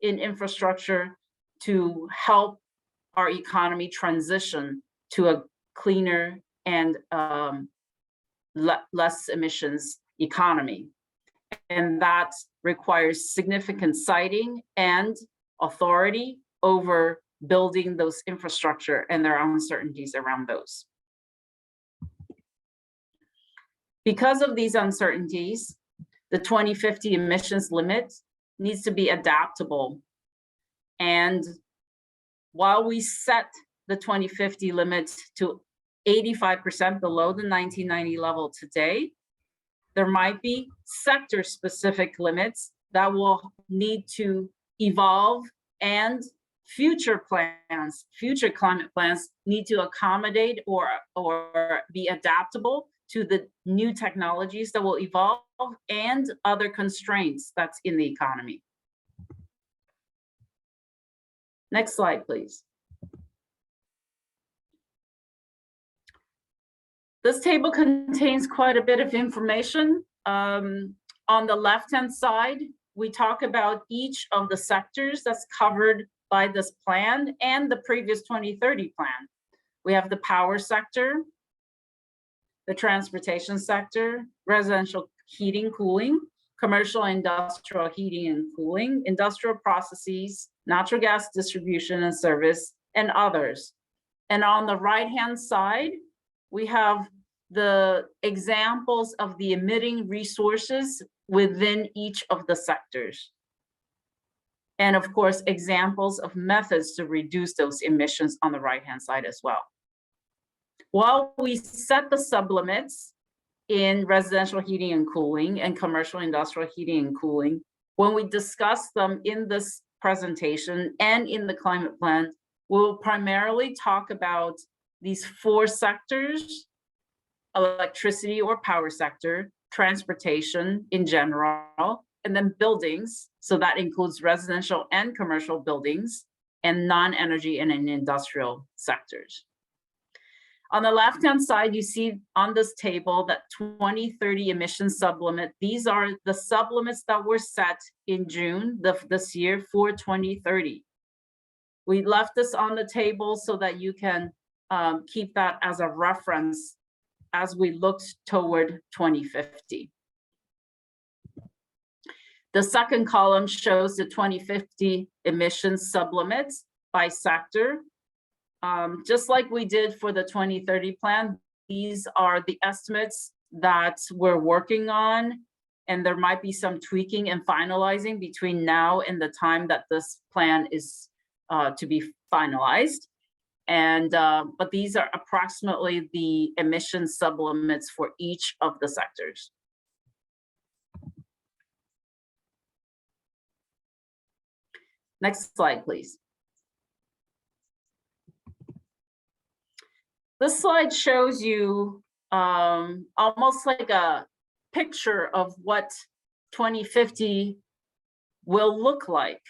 in infrastructure to help our economy transition to a cleaner and less emissions economy. And that requires significant siting and authority over building those infrastructure, and there are uncertainties around those. Because of these uncertainties, the 2050 emissions limit needs to be adaptable. And while we set the 2050 limit to 85% below the 1990 level today, there might be sector-specific limits that will need to evolve, and future plans, future climate plans need to accommodate or be adaptable to the new technologies that will evolve and other constraints that's in the economy. Next slide, please. This table contains quite a bit of information. On the left-hand side, we talk about each of the sectors that's covered by this plan and the previous 2030 plan. We have the power sector, the transportation sector, residential heating, cooling, commercial industrial heating and cooling, industrial processes, natural gas distribution and service, and others. And on the right-hand side, we have the examples of the emitting resources within each of the sectors. And of course, examples of methods to reduce those emissions on the right-hand side as well. While we set the sublimits in residential heating and cooling and commercial industrial heating and cooling, when we discuss them in this presentation and in the climate plan, we'll primarily talk about these four sectors: electricity or power sector, transportation in general, and then buildings. So that includes residential and commercial buildings, and non-energy and industrial sectors. On the left-hand side, you see on this table that 2030 emission sublimit. These are the sublimits that were set in June this year for 2030. We left this on the table so that you can keep that as a reference as we look toward 2050. The second column shows the 2050 emissions sublimits by sector. Just like we did for the 2030 plan, these are the estimates that we're working on, and there might be some tweaking and finalizing between now and the time that this plan is to be finalized. And but these are approximately the emission sublimits for each of the sectors. Next slide, please. This slide shows you almost like a picture of what 2050 will look like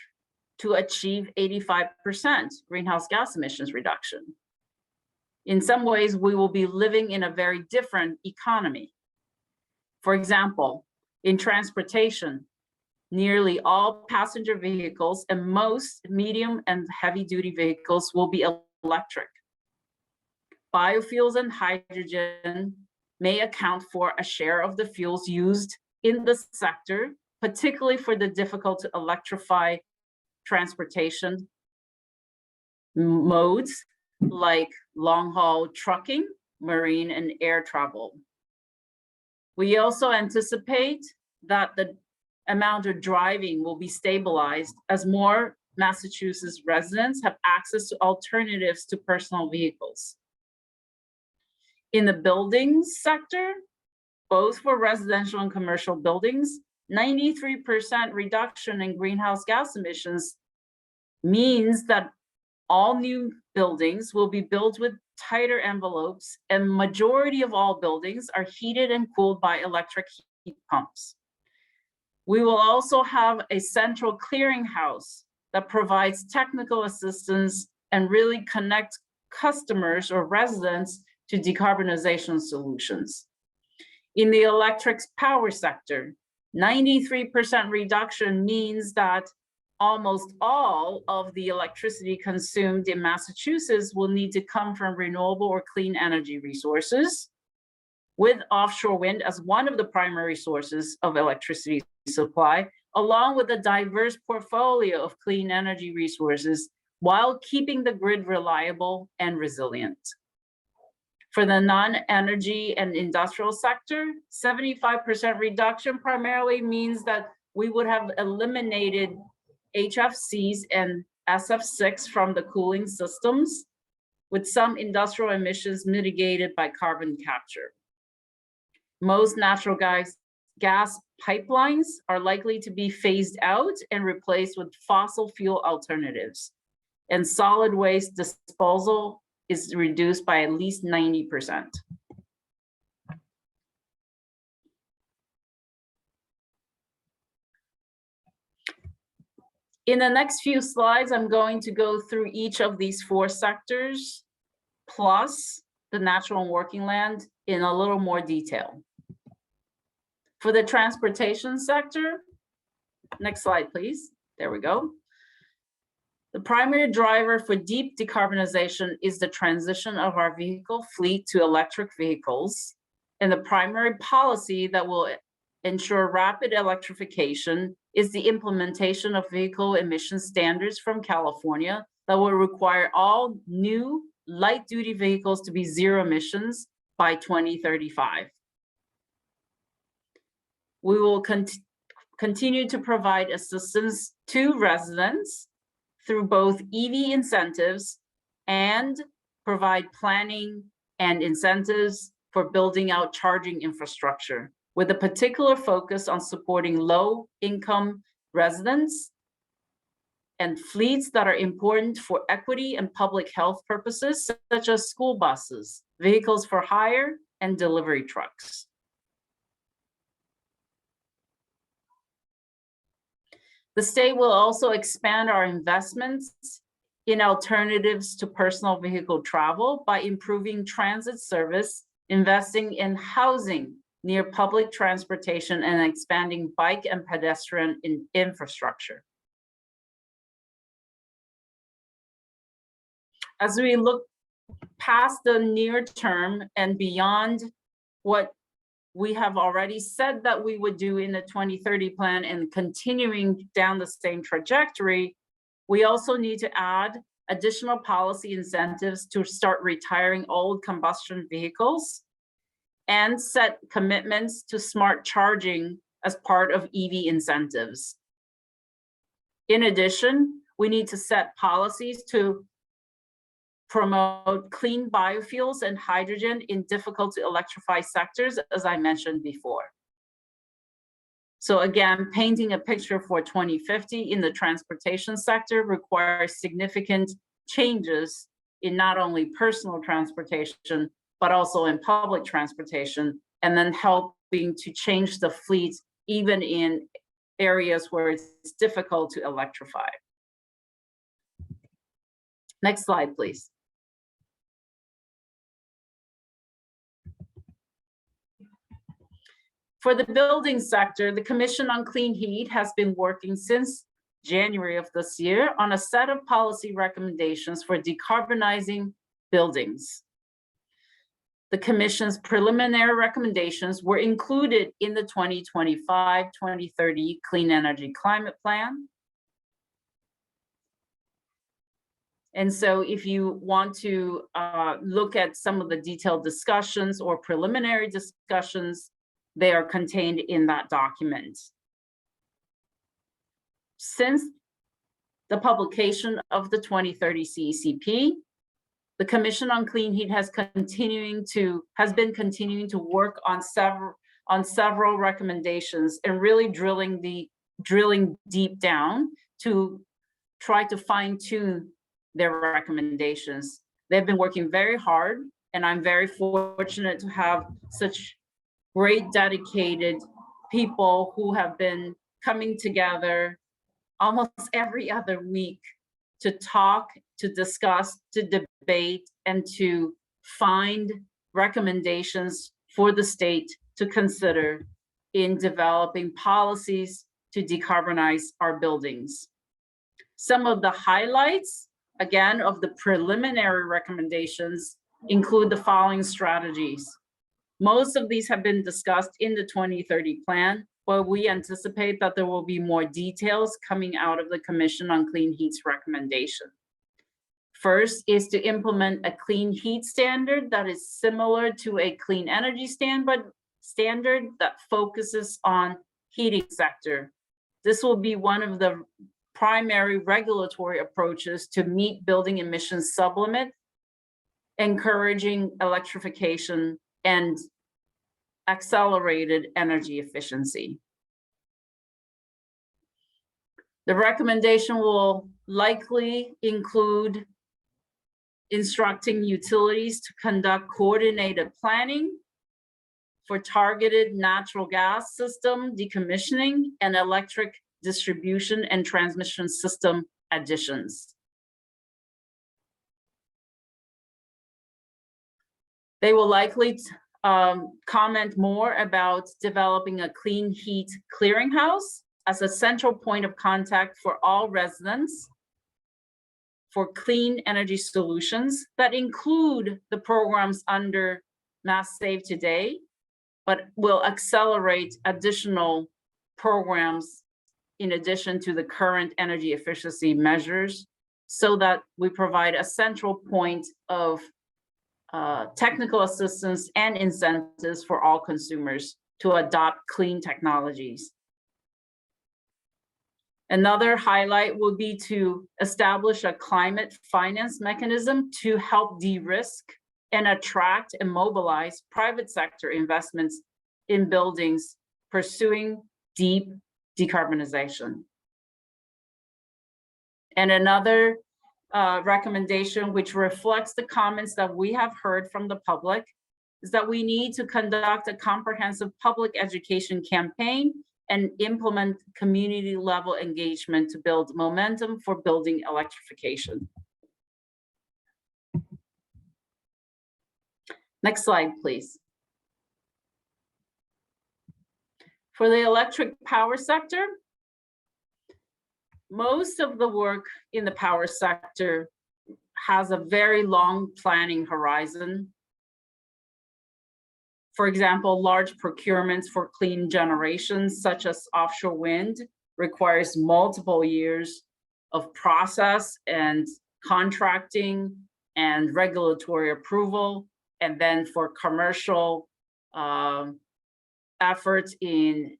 to achieve 85% greenhouse gas emissions reduction. In some ways, we will be living in a very different economy. For example, in transportation, nearly all passenger vehicles and most medium and heavy duty vehicles will be electric. Biofuels and hydrogen may account for a share of the fuels used in the sector, particularly for the difficult to electrify transportation modes like long-haul trucking, marine, and air travel. We also anticipate that the amount of driving will be stabilized as more Massachusetts residents have access to alternatives to personal vehicles. In the buildings sector, both for residential and commercial buildings, 93% reduction in greenhouse gas emissions means that all new buildings will be built with tighter envelopes, and majority of all buildings are heated and cooled by electric heat pumps. We will also have a central clearinghouse that provides technical assistance and really connects customers or residents to decarbonization solutions. In the electric power sector, 93% reduction means that almost all of the electricity consumed in Massachusetts will need to come from renewable or clean energy resources, with offshore wind as one of the primary sources of electricity supply, along with a diverse portfolio of clean energy resources, while keeping the grid reliable and resilient. For the non-energy and industrial sector, 75% reduction primarily means that we would have eliminated HFCs and SF6 from the cooling systems, with some industrial emissions mitigated by carbon capture. Most natural gas pipelines are likely to be phased out and replaced with fossil fuel alternatives. And solid waste disposal is reduced by at least 90%. In the next few slides, I'm going to go through each of these 4 sectors, plus the natural and working land in a little more detail. For the transportation sector, next slide, please. There we go. The primary driver for deep decarbonization is the transition of our vehicle fleet to electric vehicles. And the primary policy that will ensure rapid electrification is the implementation of vehicle emission standards from California that will require all new light-duty vehicles to be zero emissions by 2035. We will continue to provide assistance to residents through both EV incentives and provide planning and incentives for building out charging infrastructure, with a particular focus on supporting low-income residents and fleets that are important for equity and public health purposes, such as school buses, vehicles for hire, and delivery trucks. The state will also expand our investments in alternatives to personal vehicle travel by improving transit service, investing in housing near public transportation, and expanding bike and pedestrian infrastructure. As we look past the near term and beyond what we have already said that we would do in the 2030 plan and continuing down the same trajectory, we also need to add additional policy incentives to start retiring old combustion vehicles and set commitments to smart charging as part of EV incentives. In addition, we need to set policies to promote clean biofuels and hydrogen in difficult to electrify sectors, as I mentioned before. So again, painting a picture for 2050 in the transportation sector requires significant changes in not only personal transportation, but also in public transportation, and then helping to change the fleet even in areas where it's difficult to electrify. Next slide, please. For the building sector, the Commission on Clean Heat has been working since January of this year on a set of policy recommendations for decarbonizing buildings. The Commission's preliminary recommendations were included in the 2025-2030 Clean Energy Climate Plan. And so if you want to look at some of the detailed discussions or preliminary discussions, they are contained in that document. Since the publication of the 2030 CECP, the Commission on Clean Heat has been continuing to work on several recommendations and really drilling deep down to try to fine-tune their recommendations. They've been working very hard, and I'm very fortunate to have such great dedicated people who have been coming together almost every other week to talk, to discuss, to debate, and to find recommendations for the state to consider in developing policies to decarbonize our buildings. Some of the highlights, again, of the preliminary recommendations include the following strategies. Most of these have been discussed in the 2030 plan, but we anticipate that there will be more details coming out of the Commission on Clean Heat's recommendation. First is to implement a clean heat standard that is similar to a clean energy standard that focuses on heating sector. This will be one of the primary regulatory approaches to meet building emissions sublimit, encouraging electrification and accelerated energy efficiency. The recommendation will likely include instructing utilities to conduct coordinated planning for targeted natural gas system decommissioning and electric distribution and transmission system additions. They will likely comment more about developing a clean heat clearinghouse as a central point of contact for all residents for clean energy solutions that include the programs under Mass Save Today, but will accelerate additional programs in addition to the current energy efficiency measures, so that we provide a central point of technical assistance and incentives for all consumers to adopt clean technologies. Another highlight will be to establish a climate finance mechanism to help de-risk and attract and mobilize private sector investments in buildings pursuing deep decarbonization. And another recommendation, which reflects the comments that we have heard from the public, is that we need to conduct a comprehensive public education campaign and implement community level engagement to build momentum for building electrification. Next slide, please. For the electric power sector, most of the work in the power sector has a very long planning horizon. For example, large procurements for clean generations, such as offshore wind, requires multiple years of process and contracting and regulatory approval. And then for commercial efforts in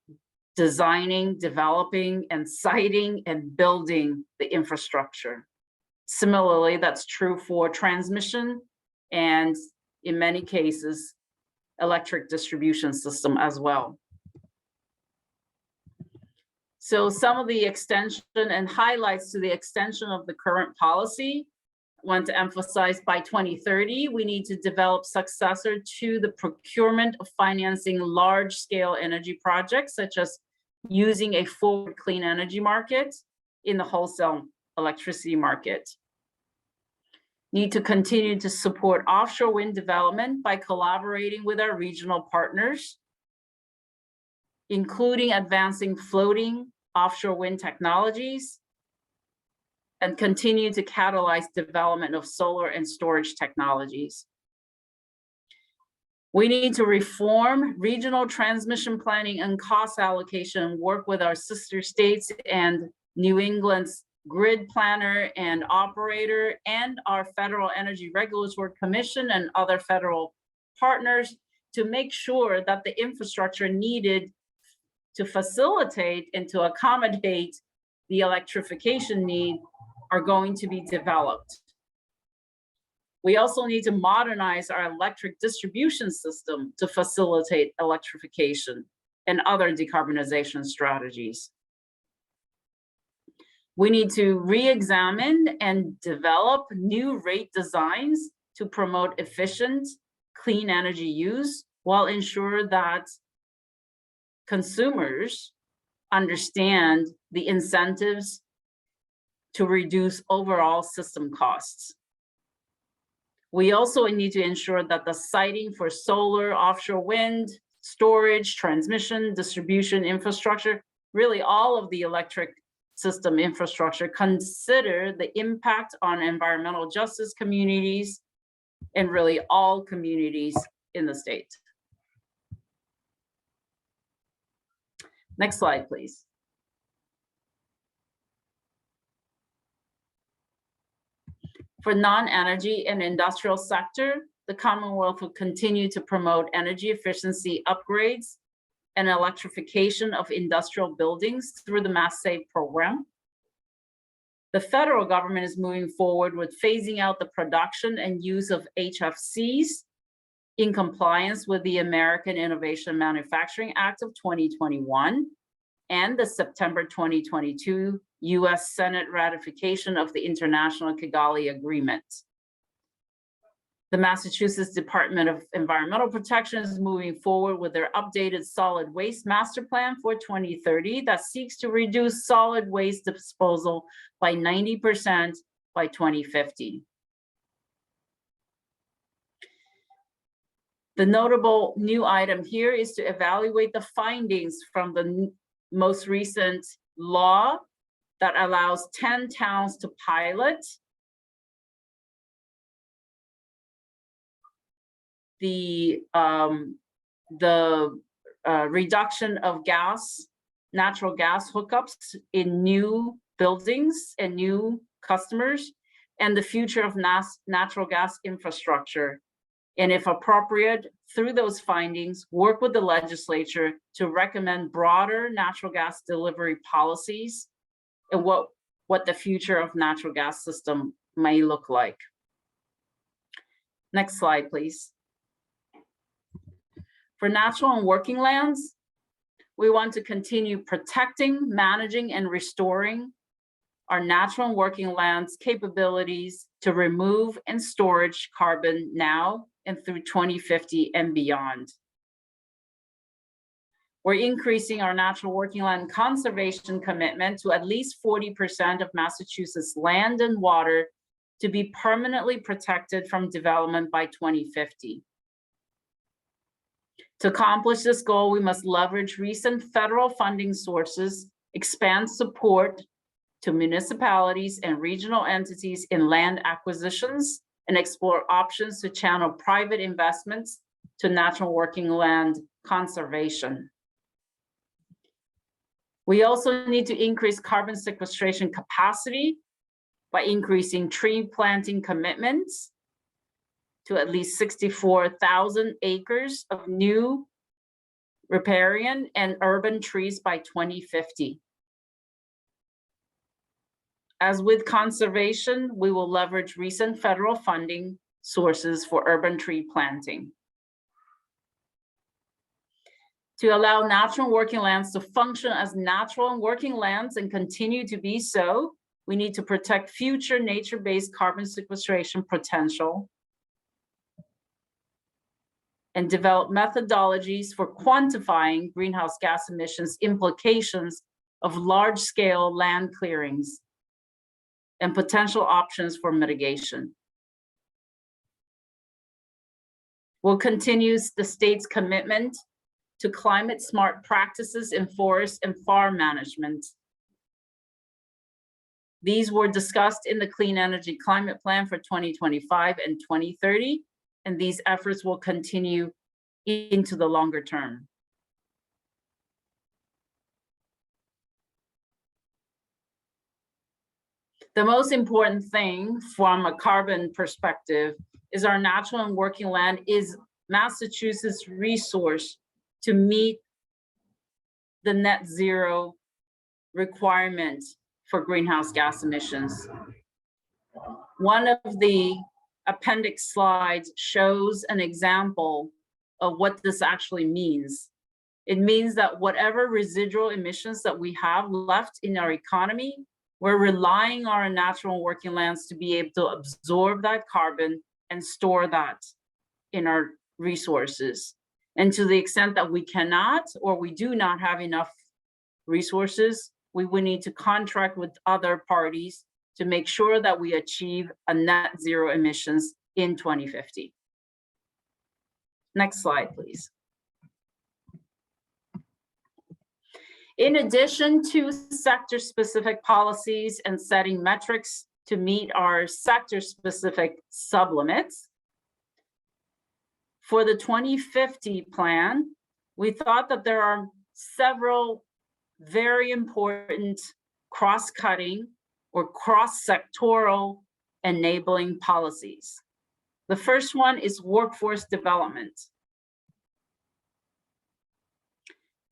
designing, developing, and siting and building the infrastructure. Similarly, that's true for transmission and, in many cases, electric distribution system as well. So some of the extension and highlights to the extension of the current policy, I want to emphasize by 2030, we need to develop successor to the procurement of financing large-scale energy projects, such as using a forward clean energy market in the wholesale electricity market. Need to continue to support offshore wind development by collaborating with our regional partners, including advancing floating offshore wind technologies, and continue to catalyze development of solar and storage technologies. We need to reform regional transmission planning and cost allocation, work with our sister states and New England's grid planner and operator and our Federal Energy Regulatory Commission and other federal partners to make sure that the infrastructure needed to facilitate and to accommodate the electrification need are going to be developed. We also need to modernize our electric distribution system to facilitate electrification and other decarbonization strategies. We need to re-examine and develop new rate designs to promote efficient, clean energy use while ensure that consumers understand the incentives to reduce overall system costs. We also need to ensure that the siting for solar, offshore wind, storage, transmission, distribution infrastructure, really all of the electric system infrastructure consider the impact on environmental justice communities and really all communities in the state. Next slide, please. For non-energy and industrial sector, the Commonwealth will continue to promote energy efficiency upgrades and electrification of industrial buildings through the Mass Save program. The federal government is moving forward with phasing out the production and use of HFCs in compliance with the American Innovation and Manufacturing Act of 2021 and the September 2022 US Senate ratification of the International Kigali Agreement. The Massachusetts Department of Environmental Protection is moving forward with their updated solid waste master plan for 2030 that seeks to reduce solid waste disposal by 90% by 2050. The notable new item here is to evaluate the findings from the most recent law that allows 10 towns to pilot the reduction of natural gas hookups in new buildings and new customers, and the future of natural gas infrastructure. And if appropriate, through those findings, work with the legislature to recommend broader natural gas delivery policies and what the future of natural gas system may look like. Next slide, please. For natural and working lands, we want to continue protecting, managing, and restoring our natural and working lands capabilities to remove and storage carbon now and through 2050 and beyond. We're increasing our natural working land conservation commitment to at least 40% of Massachusetts land and water to be permanently protected from development by 2050. To accomplish this goal, we must leverage recent federal funding sources, expand support to municipalities and regional entities in land acquisitions, and explore options to channel private investments to natural working land conservation. We also need to increase carbon sequestration capacity by increasing tree planting commitments to at least 64,000 acres of new riparian and urban trees by 2050. As with conservation, we will leverage recent federal funding sources for urban tree planting. To allow natural working lands to function as natural and working lands and continue to be so, we need to protect future nature-based carbon sequestration potential and develop methodologies for quantifying greenhouse gas emissions implications of large-scale land clearings and potential options for mitigation. We'll continue the state's commitment to climate smart practices in forest and farm management. These were discussed in the Clean Energy Climate Plan for 2025 and 2030, and these efforts will continue into the longer term. The most important thing from a carbon perspective is our natural and working land is Massachusetts' resource to meet the net zero requirement for greenhouse gas emissions. One of the appendix slides shows an example of what this actually means. It means that whatever residual emissions that we have left in our economy, we're relying on our natural and working lands to be able to absorb that carbon and store that in our resources. And to the extent that we cannot, or we do not have enough resources, we would need to contract with other parties to make sure that we achieve a net zero emissions in 2050. Next slide, please. In addition to sector-specific policies and setting metrics to meet our sector-specific sublimits, for the 2050 plan, we thought that there are several very important cross-cutting or cross-sectoral enabling policies. The first one is workforce development.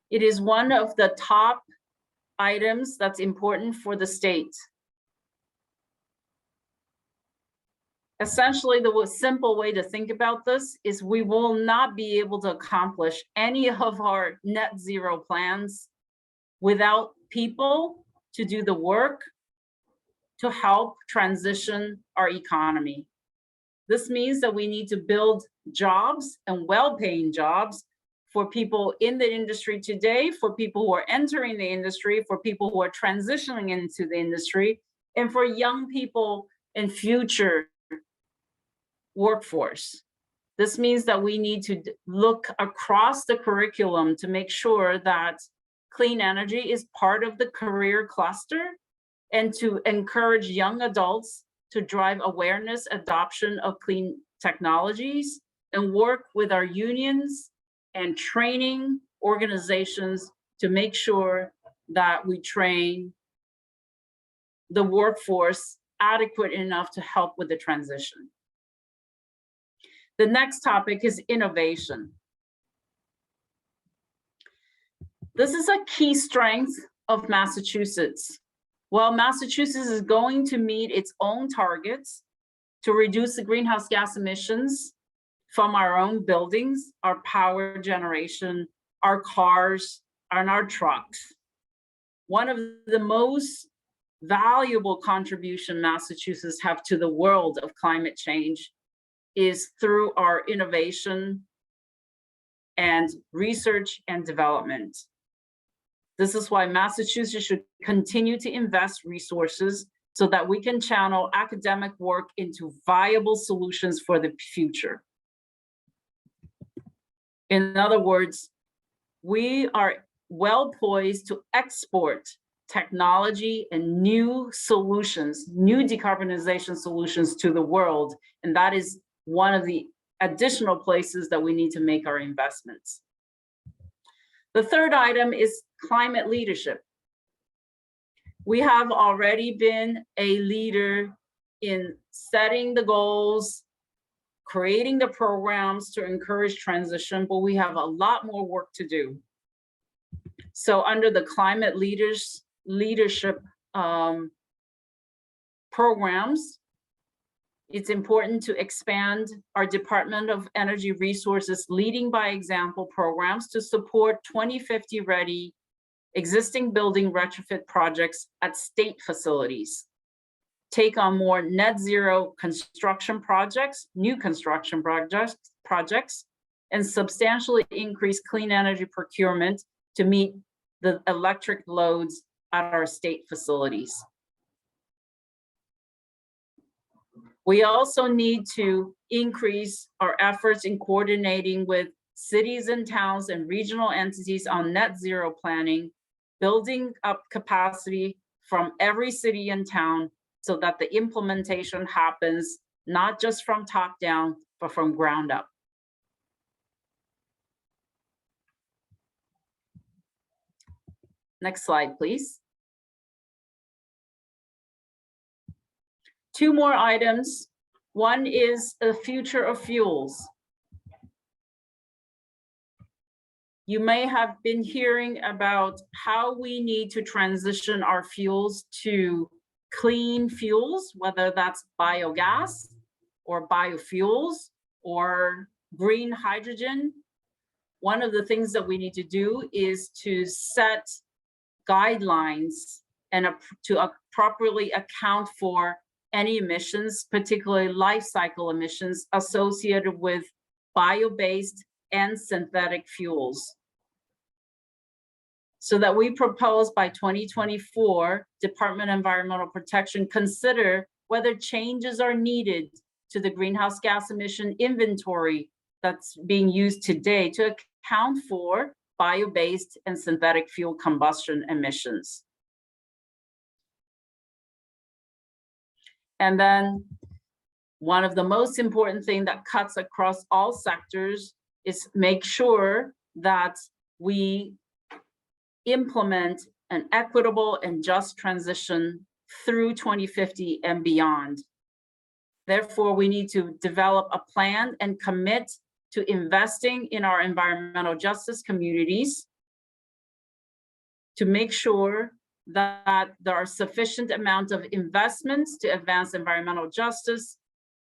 It is one of the top items that's important for the state. Essentially, the simple way to think about this is we will not be able to accomplish any of our net zero plans without people to do the work to help transition our economy. This means that we need to build jobs and well-paying jobs for people in the industry today, for people who are entering the industry, for people who are transitioning into the industry, and for young people in future workforce. This means that we need to look across the curriculum to make sure that clean energy is part of the career cluster and to encourage young adults to drive awareness, adoption of clean technologies, and work with our unions and training organizations to make sure that we train the workforce adequate enough to help with the transition. The next topic is innovation. This is a key strength of Massachusetts. While Massachusetts is going to meet its own targets to reduce the greenhouse gas emissions from our own buildings, our power generation, our cars, and our trucks, one of the most valuable contribution Massachusetts have to the world of climate change is through our innovation and research and development. This is why Massachusetts should continue to invest resources so that we can channel academic work into viable solutions for the future. In other words, we are well poised to export technology and new solutions, new decarbonization solutions to the world. And that is one of the additional places that we need to make our investments. The third item is climate leadership. We have already been a leader in setting the goals, creating the programs to encourage transition, but we have a lot more work to do. So under the climate leadership programs, it's important to expand our Department of Energy Resources Leading by Example programs to support 2050 ready existing building retrofit projects at state facilities. Take on more net zero construction projects, new construction projects, and substantially increase clean energy procurement to meet the electric loads at our state facilities. We also need to increase our efforts in coordinating with cities and towns and regional entities on net zero planning, building up capacity from every city and town so that the implementation happens not just from top down, but from ground up. Next slide, please. Two more items. One is the future of fuels. You may have been hearing about how we need to transition our fuels to clean fuels, whether that's biogas or biofuels or green hydrogen. One of the things that we need to do is to set guidelines and to properly account for any emissions, particularly life cycle emissions associated with bio-based and synthetic fuels. So that we propose by 2024, Department of Environmental Protection consider whether changes are needed to the greenhouse gas emission inventory that's being used today to account for bio-based and synthetic fuel combustion emissions. And then one of the most important things that cuts across all sectors is make sure that we implement an equitable and just transition through 2050 and beyond. Therefore, we need to develop a plan and commit to investing in our environmental justice communities to make sure that there are sufficient amount of investments to advance environmental justice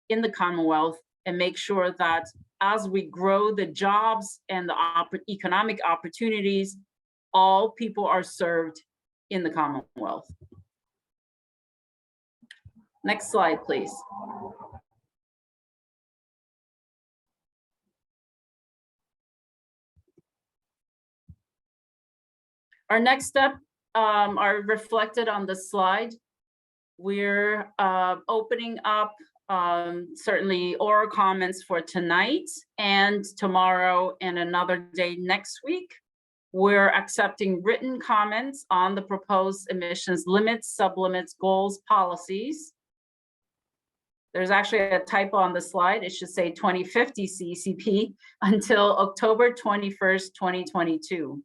in the Commonwealth, and make sure that as we grow the jobs and the economic opportunities, all people are served in the Commonwealth. Next slide, please. Our next step are reflected on the slide. We're opening up certainly oral comments for tonight and tomorrow and another day next week. We're accepting written comments on the proposed emissions limits, sublimits, goals, policies. There's actually a typo on the slide. It should say 2050 CECP until October 21st, 2022.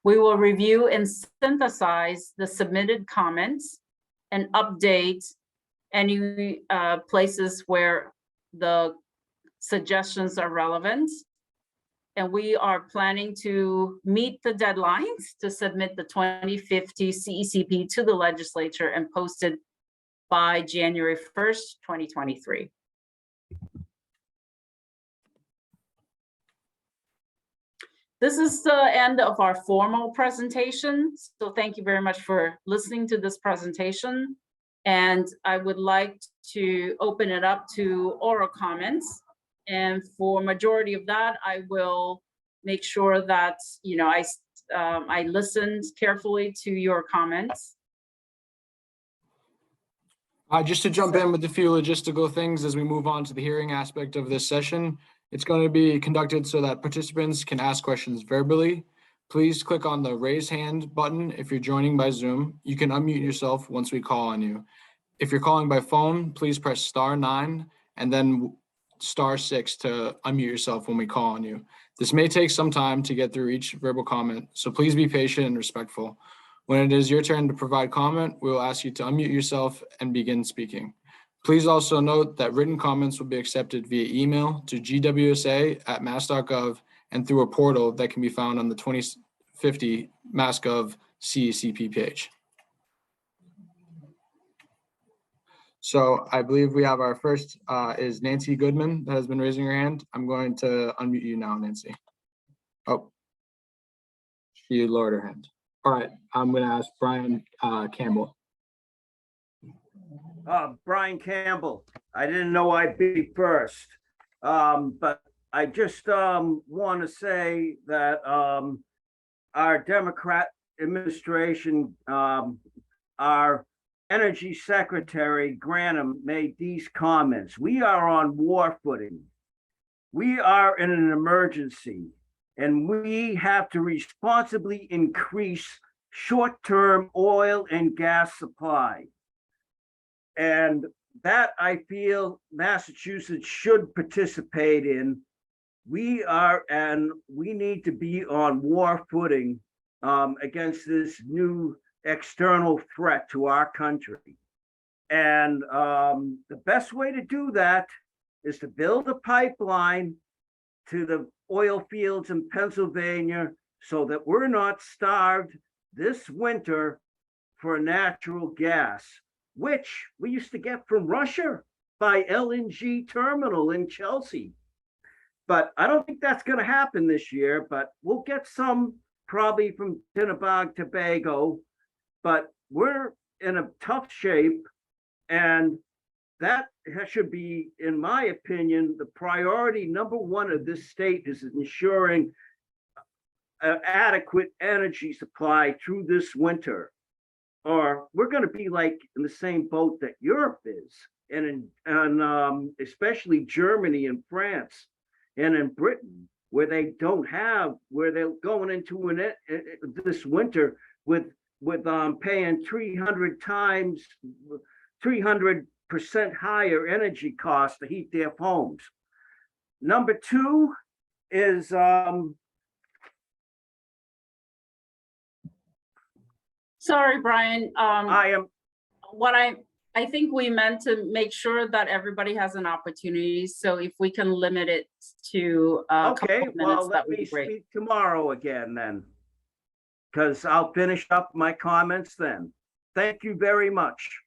We will review and synthesize the submitted comments and update any places where the suggestions are relevant. And we are planning to meet the deadlines to submit the 2050 CECP to the legislature and post it by January 1st, 2023. This is the end of our formal presentation. So thank you very much for listening to this presentation. And I would like to open it up to oral comments. And for majority of that, I will make sure that, you know, I listened carefully to your comments. Just to jump in with a few logistical things as we move on to the hearing aspect of this session. It's going to be conducted so that participants can ask questions verbally. Please click on the raise hand button if you're joining by Zoom. You can unmute yourself once we call on you. If you're calling by phone, please press *9 and then *6 to unmute yourself when we call on you. This may take some time to get through each verbal comment, so please be patient and respectful. When it is your turn to provide comment, we will ask you to unmute yourself and begin speaking. Please also note that written comments will be accepted via email to gwsa@mass.gov and through a portal that can be found on the 2050 MassGov CECP page. So I believe we have our first is Nancy Goodman that has been raising her hand. I'm going to unmute you now, Nancy. Oh, she lowered her hand. All right, I'm going to ask Brian Campbell. Brian Campbell. I didn't know I'd be first, but I just want to say that our Democrat administration, our Energy Secretary Grantham made these comments. We are on war footing. We are in an emergency, and we have to responsibly increase short-term oil and gas supply. And that I feel Massachusetts should participate in. We need to be on war footing against this new external threat to our country. And the best way to do that is to build a pipeline to the oil fields in Pennsylvania so that we're not starved this winter for natural gas, which we used to get from Russia by LNG terminal in Chelsea. But I don't think that's going to happen this year, but we'll get some probably from Trinidad and Tobago, but we're in a tough shape, and that should be, in my opinion, the priority number one of this state is ensuring an adequate energy supply through this winter, or we're going to be like in the same boat that Europe is, and especially Germany and France and in Britain. where they're going into this winter with paying 300% higher energy costs to heat their homes. Number two is Sorry, Brian. I think we meant to make sure that everybody has an opportunity. So if we can limit it to a couple okay. of minutes, Well, that let would me be great. speak tomorrow again then, because I'll finish up my comments then. Thank you very much.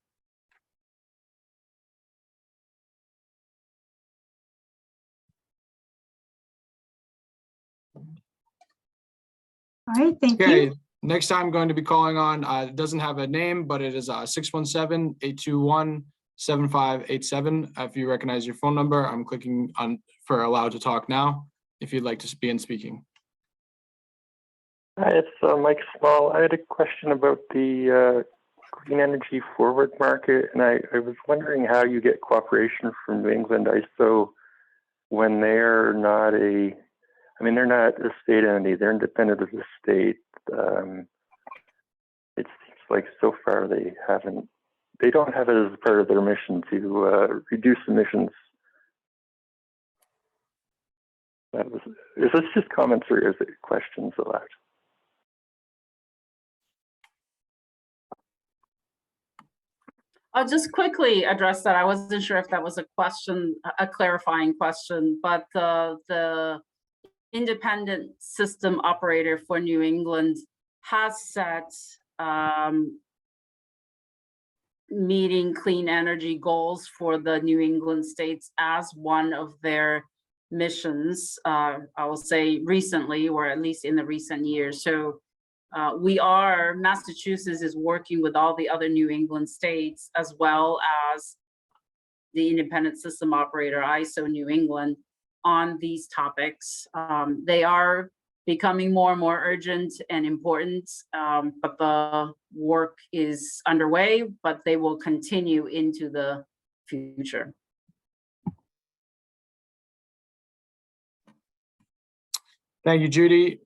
All right, thank Okay, you. next time I'm going to be calling on, it doesn't have a name, but it is 617-821-7587. If you recognize your phone number, I'm clicking on for allowed to talk now, if you'd like to begin speaking. Hi, it's Mike Small. I had a question about the clean energy forward market, and I was wondering how you get cooperation from New England ISO when they're not they're not a state entity, they're independent of the state. It seems like so far they don't have it as part of their mission to reduce emissions. Is this just comments or is it questions allowed? I'll just quickly address that. I wasn't sure if that was a question, a clarifying question, but the independent system operator for New England has set meeting clean energy goals for the New England states as one of their missions, I will say recently, or at least in the recent years. So Massachusetts is working with all the other New England states, as well as the independent system operator, ISO New England, on these topics. They are becoming more and more urgent and important, but the work is underway, but they will continue into the future. Thank you, Judy.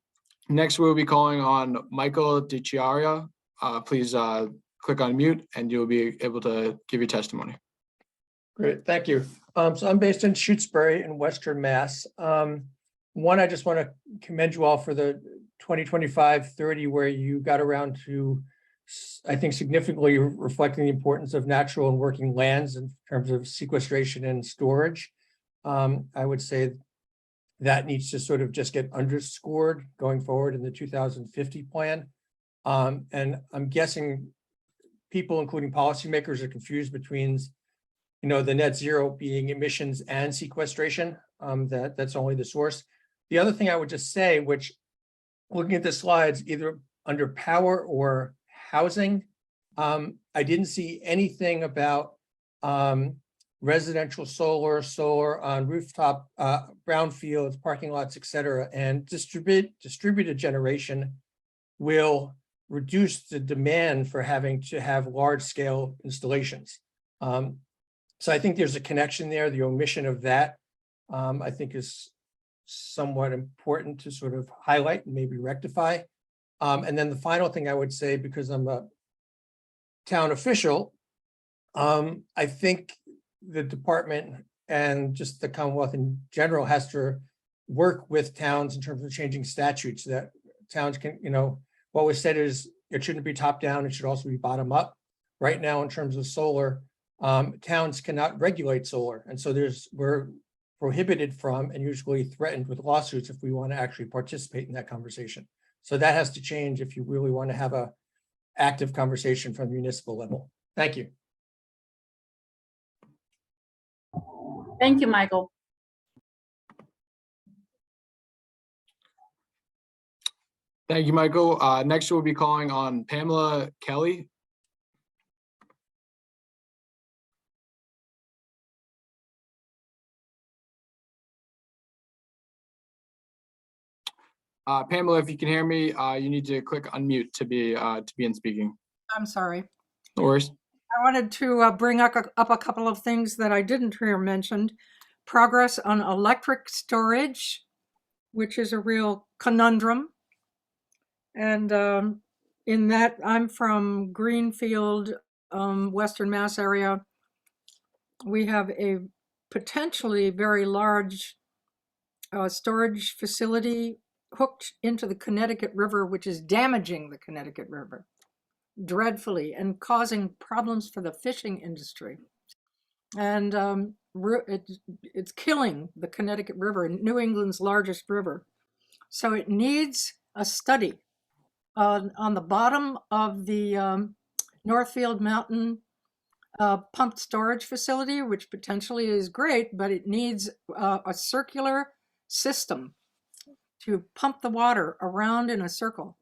Next, we'll be calling on Michael Diciaria. Please click on mute and you'll be able to give your testimony. Great, thank you. So I'm based in Shutesbury in Western Mass. One, I just want to commend you all for the 2025-30, where you got around to, I think, significantly reflecting the importance of natural and working lands in terms of sequestration and storage. I would say that needs to sort of just get underscored going forward in the 2050 plan. And I'm guessing people, including policymakers, are confused between, the net zero being emissions and sequestration. That's only the source. The other thing I would just say, which looking at the slides, either under power or housing, I didn't see anything about residential solar on rooftop, brownfields, parking lots, et cetera, and distributed generation will reduce the demand for having to have large scale installations. So I think there's a connection there. The omission of that, I think, is somewhat important to sort of highlight and maybe rectify. And then the final thing I would say, because I'm a town official, I think the department and just the Commonwealth in general has to work with towns in terms of changing statutes that towns can, what was said is it shouldn't be top down, it should also be bottom up. Right now, in terms of solar, towns cannot regulate solar. And so we're prohibited from and usually threatened with lawsuits if we want to actually participate in that conversation. So that has to change if you really want to have a active conversation from the municipal level. Thank you. Thank you, Michael. Thank you, Michael. Next, we'll be calling on Pamela Kelly. Pamela, if you can hear me, you need to click unmute to begin speaking. I'm sorry. No worries. I wanted to bring up a couple of things that I didn't hear mentioned. Progress on electric storage which is a real conundrum. And in that, I'm from Greenfield, Western Mass area. We have a potentially very large storage facility hooked into the Connecticut River, which is damaging the Connecticut River dreadfully and causing problems for the fishing industry. And it's killing the Connecticut River, New England's largest river. So it needs a study on the bottom of the Northfield Mountain pumped storage facility, which potentially is great, but it needs a circular system to pump the water around in a circle.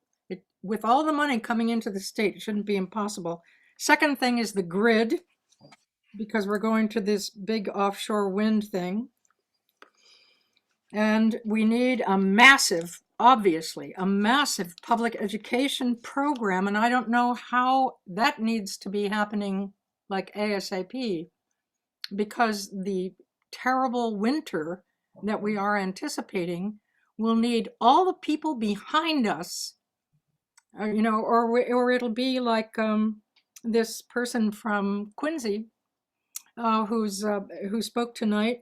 With all the money coming into the state, it shouldn't be impossible. Second thing is the grid, because we're going to this big offshore wind thing. And we need a massive, obviously, a massive public education program. And I don't know how that needs to be happening like ASAP, because the terrible winter that we are anticipating will need all the people behind us, or it'll be like this person from Quincy who spoke tonight.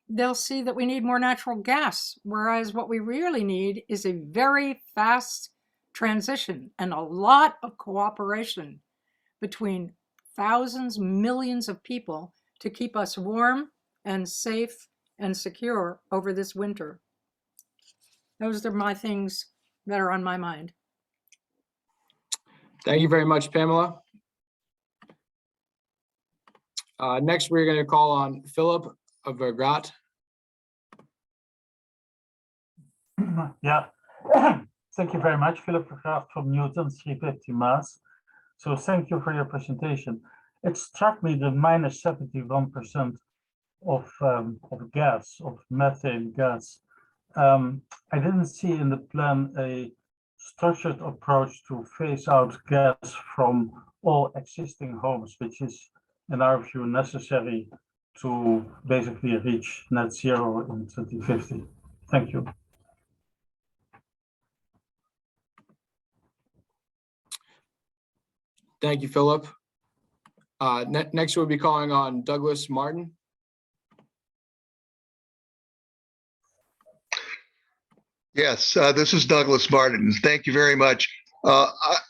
They'll see that we need more natural gas, whereas what we really need is a very fast transition and a lot of cooperation between thousands, millions of people to keep us warm and safe and secure over this winter. Those are my things that are on my mind. Thank you very much, Pamela. Next, we're going to call on Philip of Vergrat. Yeah, thank you very much, Philip Vergrat from Newton 350 Mass. So thank you for your presentation. It struck me that minus 71% of gas, of methane gas. I didn't see in the plan a structured approach to phase out gas from all existing homes, which is, in our view, necessary to basically reach net zero in 2050. Thank you. Thank you, Philip. Next, we'll be calling on Douglas Martin. Yes, this is Douglas Martin. Thank you very much.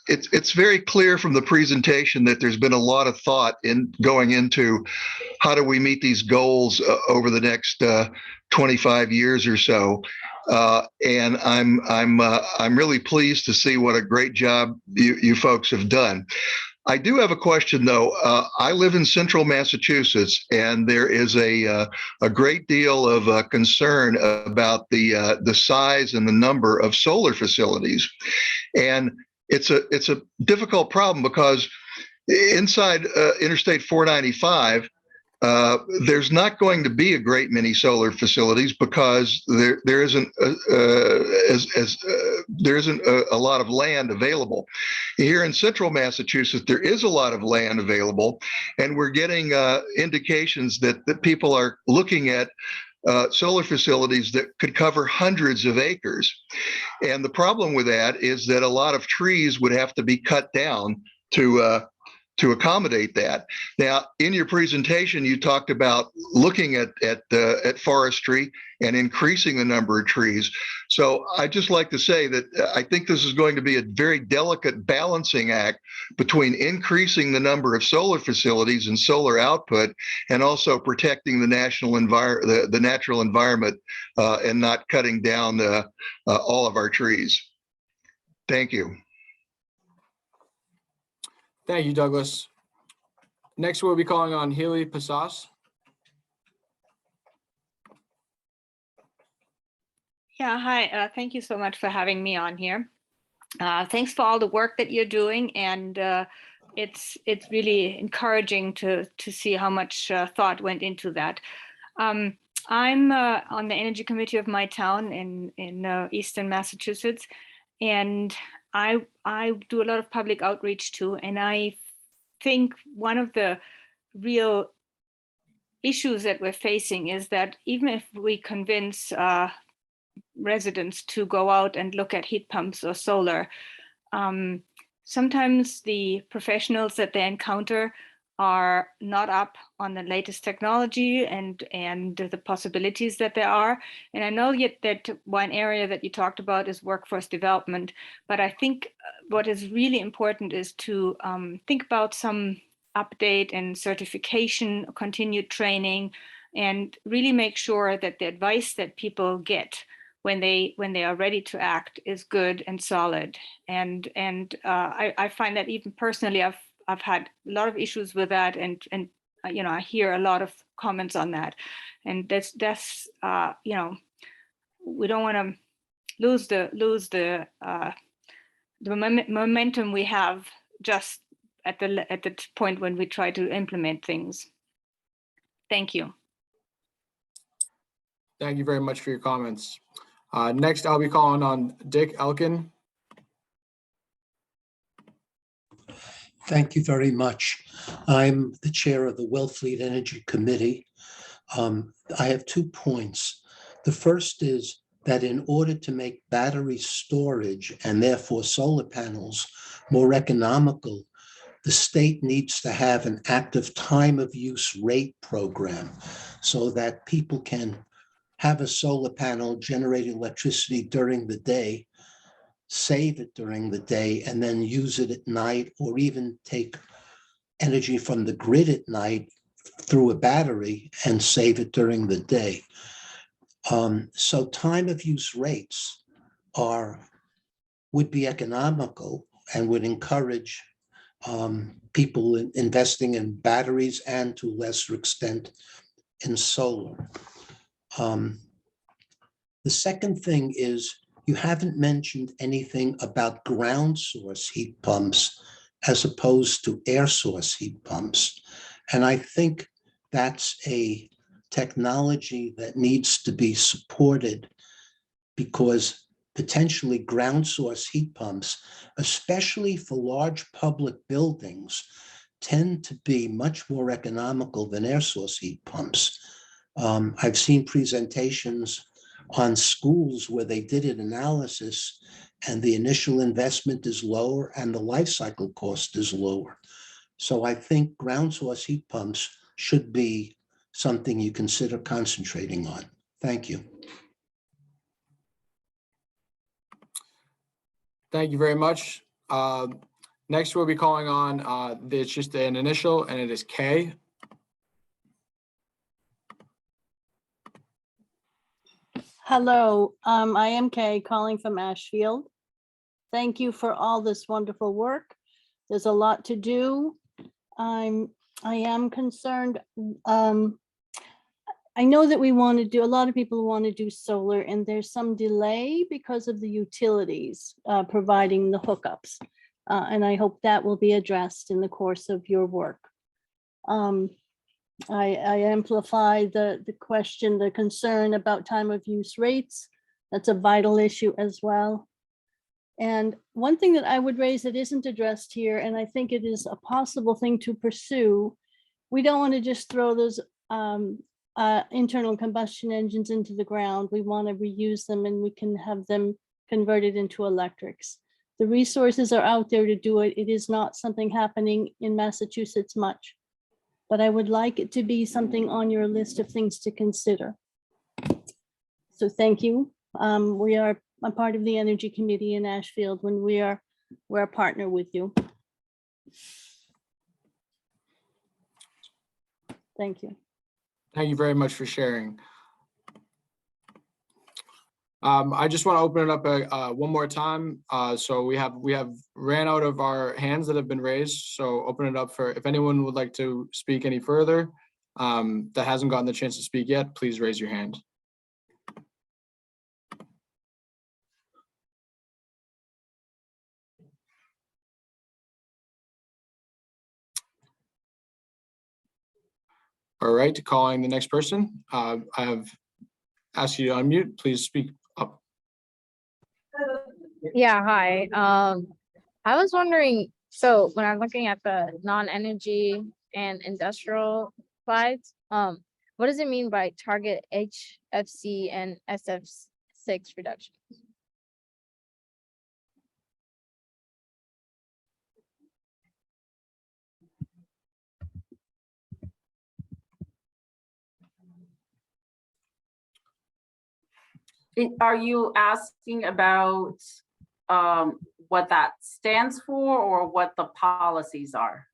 It's very clear from the presentation that there's been a lot of thought in going into how do we meet these goals over the next 25 years or so. And I'm really pleased to see what a great job you folks have done. I do have a question, though. I live in central Massachusetts, and there is a great deal of concern about the size and the number of solar facilities, and it's a difficult problem because inside Interstate 495. There's not going to be a great many solar facilities because there isn't a lot of land available. Here in central Massachusetts, there is a lot of land available, and we're getting indications that people are looking at solar facilities that could cover hundreds of acres. And the problem with that is that a lot of trees would have to be cut down to accommodate that. Now, in your presentation, you talked about looking at forestry and increasing the number of trees. So I'd just like to say that I think this is going to be a very delicate balancing act between increasing the number of solar facilities and solar output, and also protecting the natural environment and not cutting down all of our trees. Thank you. Thank you, Douglas. Next, we'll be calling on Healy Passas. Yeah, hi. Thank you so much for having me on here. Thanks for all the work that you're doing, and it's really encouraging to see how much thought went into that. I'm on the energy committee of my town in Eastern Massachusetts, and I do a lot of public outreach too, and I think one of the real issues that we're facing is that even if we convince residents to go out and look at heat pumps or solar. Sometimes the professionals that they encounter are not up on the latest technology and the possibilities that there are. And I know yet that one area that you talked about is workforce development, but I think what is really important is to think about some update and certification, continued training, and really make sure that the advice that people get when they are ready to act is good and solid. And I find that even personally, I've had a lot of issues with that, and you know, I hear a lot of comments on that, and that's you know, we don't want to lose the momentum we have just at the point when we try to implement things. Thank you. Thank you very much for your comments. Next, I'll be calling on Dick Elkin. Thank you very much. I'm the chair of the Wellfleet Energy Committee. I have 2 points. The first is that in order to make battery storage and therefore solar panels more economical, the state needs to have an active time of use rate program so that people can have a solar panel generating electricity during the day, save it during the day, and then use it at night, or even take energy from the grid at night through a battery and save it during the day. So time of use rates would be economical and would encourage people investing in batteries and to a lesser extent in solar. The second thing is, you haven't mentioned anything about ground source heat pumps as opposed to air source heat pumps. And I think that's a technology that needs to be supported, because potentially ground source heat pumps, especially for large public buildings, tend to be much more economical than air source heat pumps. I've seen presentations on schools where they did an analysis and the initial investment is lower and the life cycle cost is lower. So I think ground source heat pumps should be something you consider concentrating on. Thank you. Thank you very much. Next, we'll be calling on, it's just an initial, and it is K. Hello, I am Kay calling from Ashfield. Thank you for all this wonderful work. There's a lot to do. I am concerned. I know that we want to do, a lot of people want to do solar, and there's some delay because of the utilities providing the hookups. And I hope that will be addressed in the course of your work. I amplify the question, the concern about time of use rates. That's a vital issue as well. And one thing that I would raise that isn't addressed here, and I think it is a possible thing to pursue, we don't want to just throw those internal combustion engines into the ground. We want to reuse them, and we can have them converted into electrics. The resources are out there to do it. It is not something happening in Massachusetts much, but I would like it to be something on your list of things to consider. So thank you. We are a part of the Energy Committee in Ashfield. When we're a partner with you. Thank you. Thank you very much for sharing. I just want to open it up one more time. So we have ran out of our hands that have been raised. So open it up for, if anyone would like to speak any further that hasn't gotten the chance to speak yet, please raise your hand. All right, calling the next person. I have asked you to unmute. Please speak up. Yeah, hi. I was wondering, so when I'm looking at the non-energy and industrial slides, what does it mean by target HFC and SFC 6 reductions. Are you asking about what that stands for or what the policies are?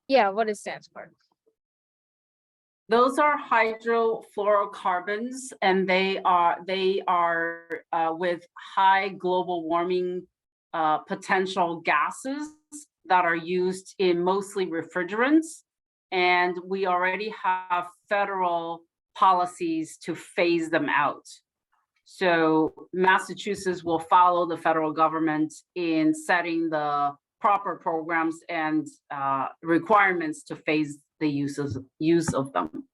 Yeah, what it stands for. Those are hydrofluorocarbons, and they are with high global warming potential gases that are used in mostly refrigerants. And we already have federal policies to phase them out. So Massachusetts will follow the federal government in setting the proper programs and requirements to phase the use of them.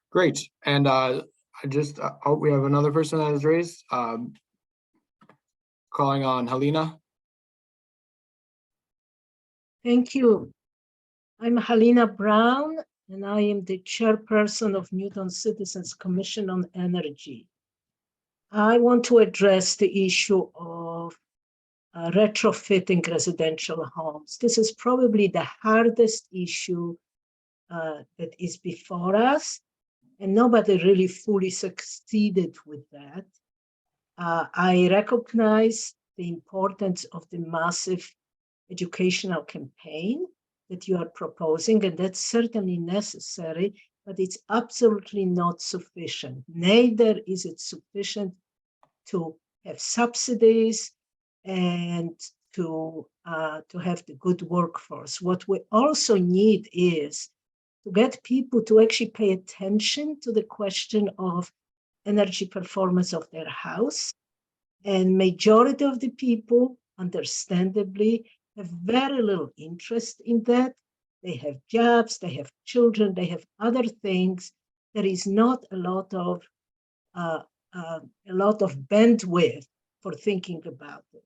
Great. And we have another person that is raised. Calling on Helena. Thank you. I'm Helena Brown, and I am the chairperson of Newton Citizens Commission on Energy. I want to address the issue of retrofitting residential homes. This is probably the hardest issue that is before us, and nobody really fully succeeded with that. I recognize the importance of the massive educational campaign that you are proposing, and that's certainly necessary, but it's absolutely not sufficient. Neither is it sufficient to have subsidies and to have the good workforce. What we also need is to get people to actually pay attention to the question of energy performance of their house. And majority of the people, understandably, have very little interest in that. They have jobs, they have children, they have other things. There is not a lot of bandwidth for thinking about it.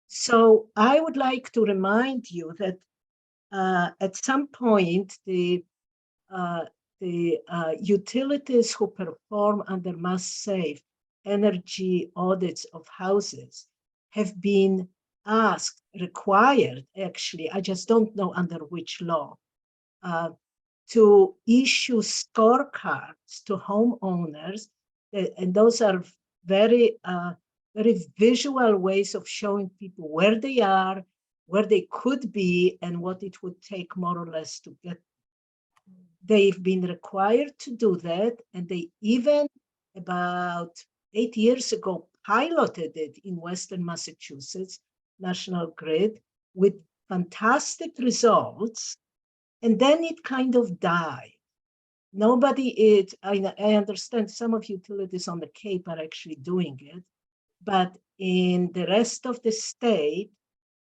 So I would like to remind you that at some point the utilities who perform under mass-safe energy audits of houses have been required, actually, I just don't know under which law, to issue scorecards to homeowners, and those are very visual ways of showing people where they are, where they could be, and what it would take more or less to get. They've been required to do that, and they even about 8 years ago piloted it in Western Massachusetts, National Grid, with fantastic results, and then it kind of died. I understand some of utilities on the Cape are actually doing it, but in the rest of the state,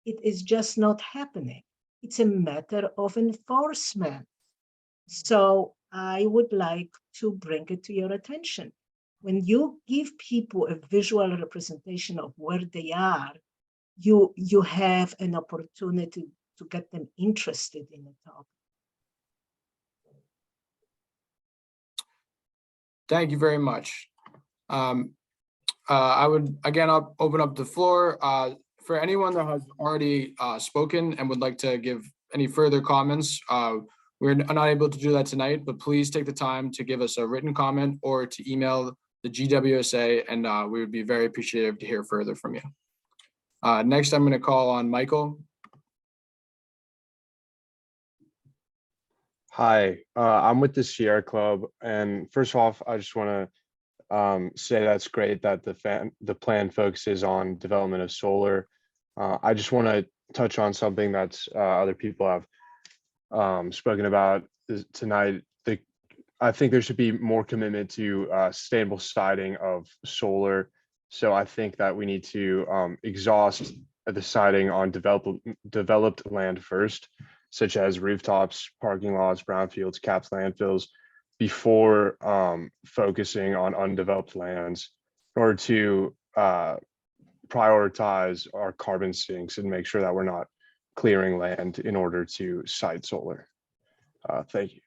it is just not happening. It's a matter of enforcement. So I would like to bring it to your attention. When you give people a visual representation of where they are, you have an opportunity to get them interested in the topic. Thank you very much. I would, again, I'll open up the floor. For anyone that has already spoken and would like to give any further comments, we're not able to do that tonight, but please take the time to give us a written comment or to email the GWSA, and we would be very appreciative to hear further from you. Next, I'm going to call on Michael. Hi, I'm with the Sierra Club, and first off, I just want to say that's great that the plan focuses on development of solar. I just want to touch on something that other people have spoken about tonight. I think there should be more commitment to sustainable siting of solar. So I think that we need to exhaust the siting on developed land first, such as rooftops, parking lots, brownfields, capped landfills, before focusing on undeveloped lands in order to prioritize our carbon sinks and make sure that we're not clearing land in order to site solar. Thank you.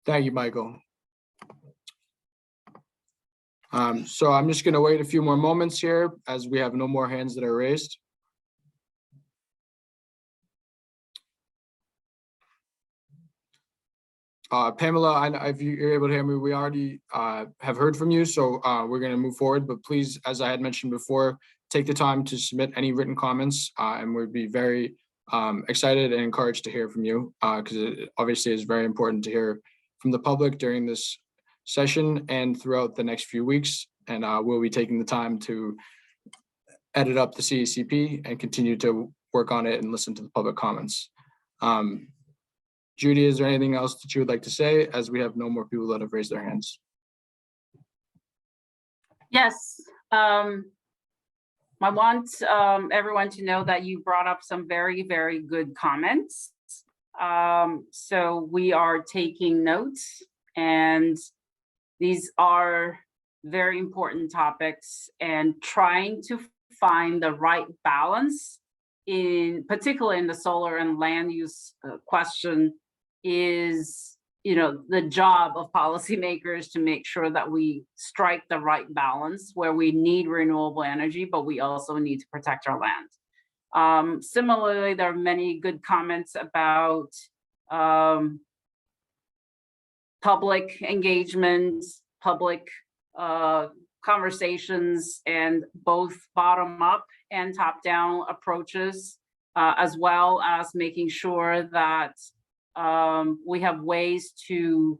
Thank you, Michael. So I'm just going to wait a few more moments here as we have no more hands that are raised. Pamela, if you're able to hear me, we already have heard from you, so we're going to move forward. But please, as I had mentioned before, take the time to submit any written comments, and we'd be very excited and encouraged to hear from you, because it obviously is very important to hear from the public during this session and throughout the next few weeks. And we'll be taking the time to edit up the CACP and continue to work on it and listen to the public comments. Judy, is there anything else that you would like to say, as we have no more people that have raised their hands? Yes. I want everyone to know that you brought up some very, very good comments. So we are taking notes, and these are very important topics, and trying to find the right balance particularly in the solar and land use question is, the job of policymakers to make sure that we strike the right balance where we need renewable energy, but we also need to protect our land. Similarly, there are many good comments about public engagement, public conversations, and both bottom up and top down approaches, as well as making sure that we have ways to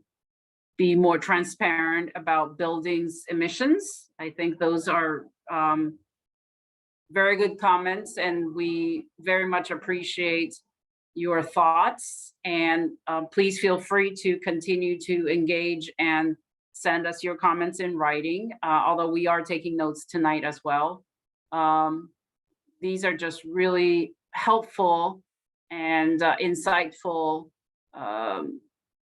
be more transparent about buildings emissions. I think those are very good comments, and we very much appreciate your thoughts. And please feel free to continue to engage and send us your comments in writing, although we are taking notes tonight as well. These are just really helpful and insightful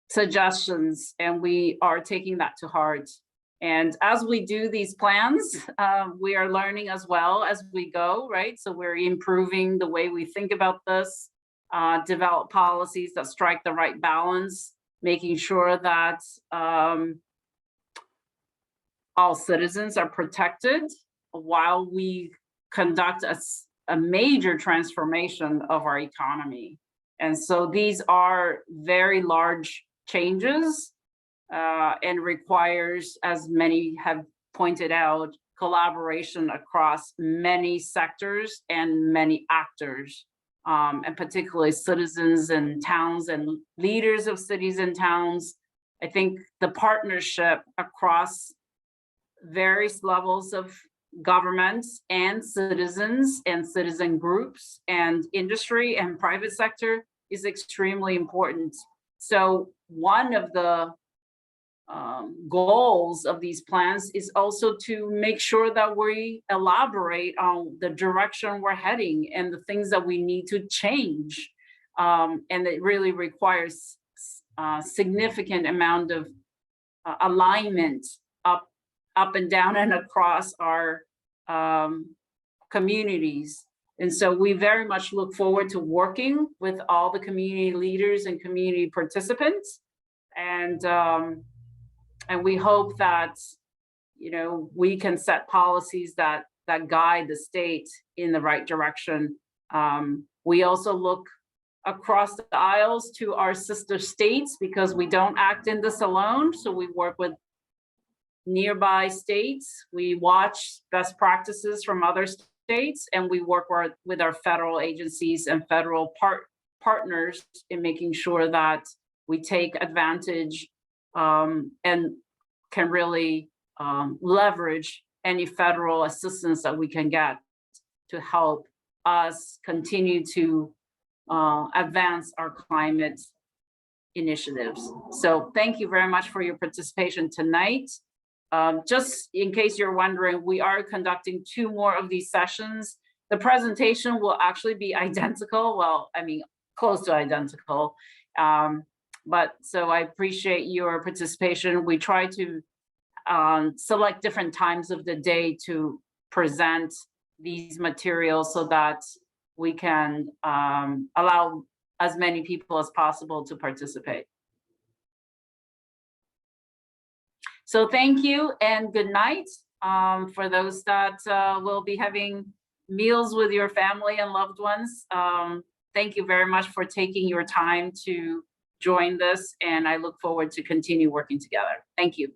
suggestions, and we are taking that to heart. And as we do these plans, we are learning as well as we go, right? So we're improving the way we think about this, develop policies that strike the right balance, making sure that all citizens are protected while we conduct a major transformation of our economy. And so these are very large changes and requires, as many have pointed out, collaboration across many sectors and many actors, and particularly citizens and towns and leaders of cities and towns. I think the partnership across various levels of governments and citizens and citizen groups and industry and private sector is extremely important. So one of the goals of these plans is also to make sure that we elaborate on the direction we're heading and the things that we need to change. And it really requires a significant amount of alignment up and down and across our communities. And so we very much look forward to working with all the community leaders and community participants. And we hope that, we can set policies that guide the state in the right direction. We also look across the aisles to our sister states, because we don't act in this alone. So we work with nearby states, we watch best practices from other states, and we work with our federal agencies and federal partners in making sure that we take advantage and can really leverage any federal assistance that we can get to help us continue to advance our climate initiatives. So thank you very much for your participation tonight. Just in case you're wondering, we are conducting 2 more of these sessions. The presentation will actually be identical. Well, I mean, close to identical. But so I appreciate your participation. We try to select different times of the day to present these materials so that we can allow as many people as possible to participate. So thank you and good night. For those that will be having meals with your family and loved ones, thank you very much for taking your time to join this, and I look forward to continue working together. Thank you.